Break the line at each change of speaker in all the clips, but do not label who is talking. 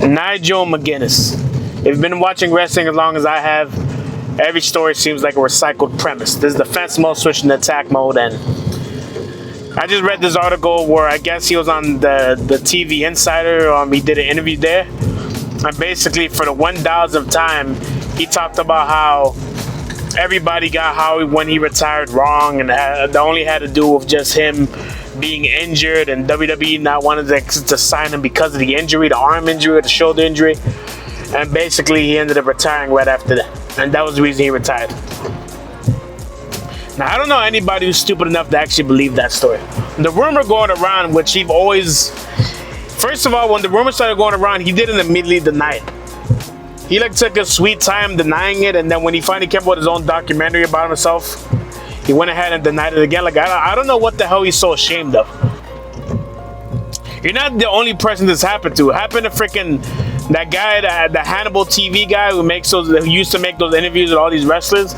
Nigel McGuinness. If you've been watching wrestling as long as I have, every story seems like a recycled premise. This is defense mode switching to attack mode, and I just read this article where I guess he was on the TV Insider. He did an interview there, and basically for the 1,000th time, he talked about how everybody got when he retired wrong, and that only had to do with just him being injured and WWE not wanting to sign him because of the injury, the arm injury or the shoulder injury. And basically he ended up retiring right after that. And that was the reason he retired. Now, I don't know anybody who's stupid enough to actually believe that story. The rumor going around, which he always... First of all, when the rumor started going around, he didn't immediately deny it. He took a sweet time denying it, and then when he finally came up with his own documentary about himself, he went ahead and denied it again. I don't know what the hell he's so ashamed of. You're not the only person this happened to. It happened to freaking that guy, the Hannibal TV guy who used to make those interviews with all these wrestlers.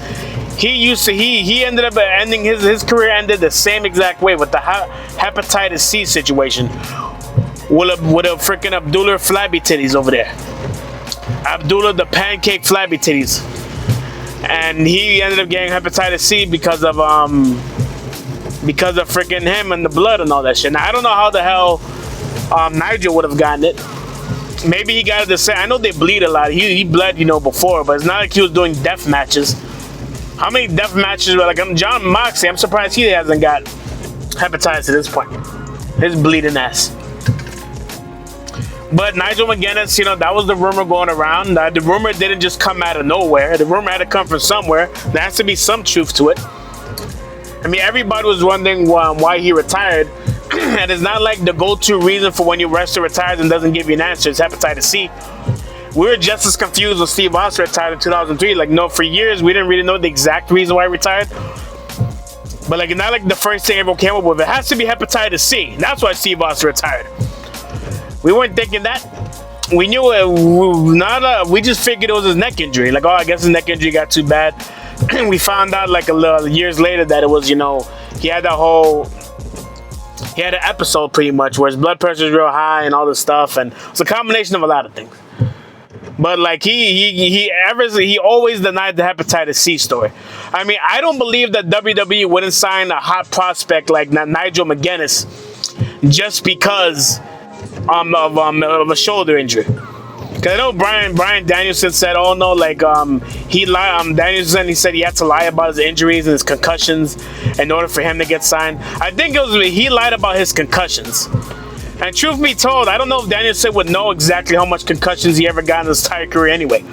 He ended up ending his career ended the same exact way with the Hepatitis C situation with a freaking Abdullah Flabby Titties over there. Abdullah the Pancake Flabby Titties. And he ended up getting hepatitis C because of freaking him and the blood and all that shit. Now I don't know how the hell Nigel would have gotten it. Maybe he got it the same. I know they bleed a lot. He bled, before, but it's not like he was doing death matches. How many death matches were I'm John Moxley? I'm surprised he hasn't got hepatitis at this point. His bleeding ass. But Nigel McGuinness, that was the rumor going around. The rumor didn't just come out of nowhere. The rumor had to come from somewhere. There has to be some truth to it. I mean, everybody was wondering why he retired. And it's not like the go-to reason for when your wrestler retires and doesn't give you an answer. It's hepatitis C. We were just as confused when Steve Austin retired in 2003. For years, we didn't really know the exact reason why he retired. But it's not like the first thing everyone came up with. It has to be hepatitis C. That's why Steve Austin retired. We weren't thinking that. We knew it. We just figured it was his neck injury. I guess his neck injury got too bad. We found out a little years later that it was, he had an episode pretty much where his blood pressure was real high and all this stuff, and it's a combination of a lot of things. But he always denied the hepatitis C story. I mean, I don't believe that WWE wouldn't sign a hot prospect like Nigel McGuinness just because of a shoulder injury. Because I know Bryan Danielson said, oh no, he lied. Danielson, he said he had to lie about his injuries and his concussions in order for him to get signed. I think he lied about his concussions. And truth be told, I don't know if Danielson would know exactly how much concussions he ever got in his entire career anyway.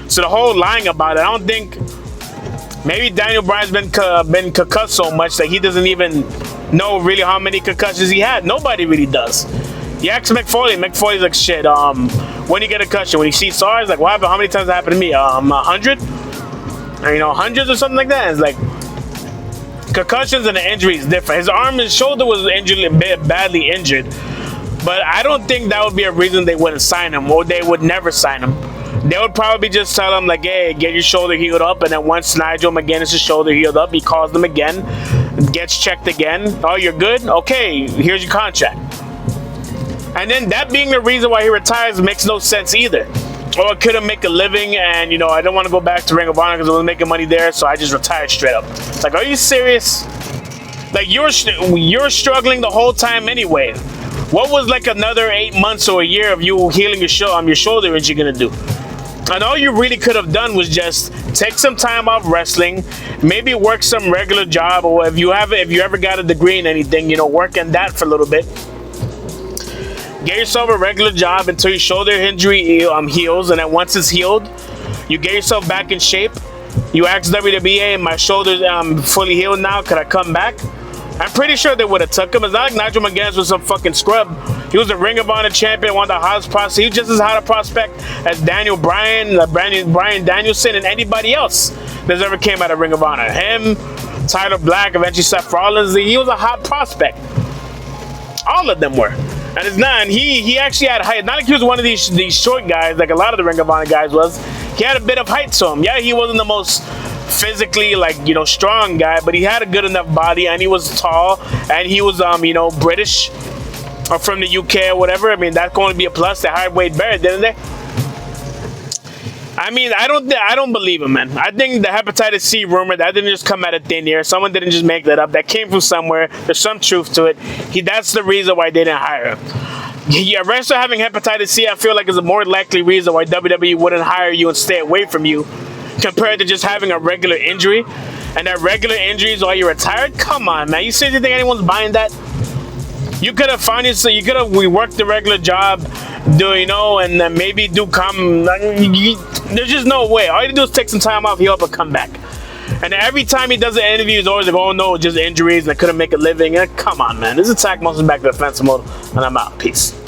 So the whole lying about it, I don't think. Maybe Daniel Bryan's been concussed so much that he doesn't even know really how many concussions he had. Nobody really does. You ask McFoley. McFoley's like, shit, when you get a concussion, when you see SARS, what happened? How many times that happened to me? 100? Hundreds or something like that. It's concussions and the injury is different. His arm and shoulder was badly injured. But I don't think that would be a reason they wouldn't sign him, or they would never sign him. They would probably just tell him, hey, get your shoulder healed up, and then once Nigel McGuinness' shoulder healed up, he calls them again, gets checked again. Oh, you're good? Okay, here's your contract. And then that being the reason why he retires makes no sense either. Or I couldn't make a living, and I don't want to go back to Ring of Honor because I was making money there, so I just retired straight up. Are you serious? You're struggling the whole time anyway. What was another 8 months or a year of you healing your shoulder injury gonna do? And all you really could have done was just take some time off wrestling, maybe work some regular job, or if you ever got a degree in anything, work in that for a little bit. Get yourself a regular job until your shoulder injury heals, and then once it's healed, you get yourself back in shape. You ask WWE, my shoulder's fully healed now, could I come back? I'm pretty sure they would have took him. It's not like Nigel McGuinness was some fucking scrub. He was a Ring of Honor champion, one of the hottest prospects. He was just as hot a prospect as Daniel Bryan, Bryan Danielson, and anybody else that's ever came out of Ring of Honor. Him, Tyler Black, eventually Seth Rollins. He was a hot prospect. All of them were. And it's not. And he actually had height. Not like he was one of these short guys, like a lot of the Ring of Honor guys was. He had a bit of height to him. Yeah, he wasn't the most physically strong guy, but he had a good enough body, and he was tall, and he was British. or from the UK or whatever, I mean, that's going to be a plus. They hired Wade Barrett, didn't they? I mean, I don't believe him, man. I think the hepatitis C rumor, that didn't just come out of thin air. Someone didn't just make that up. That came from somewhere. There's some truth to it. That's the reason why they didn't hire him. Yeah, wrestler having hepatitis C, I feel like is a more likely reason why WWE wouldn't hire you and stay away from you compared to just having a regular injury. And that regular injury is why you're retired? Come on, man. You seriously think anyone's buying that? You could have found yourself, you could have worked the regular job, and then maybe there's just no way. All you do is take some time off, heal up, and come back. And every time he does an interview, he's always like, oh no, just injuries, and I couldn't make a living. And come on, man. This is Attack Monsters back to defensive mode, and I'm out. Peace.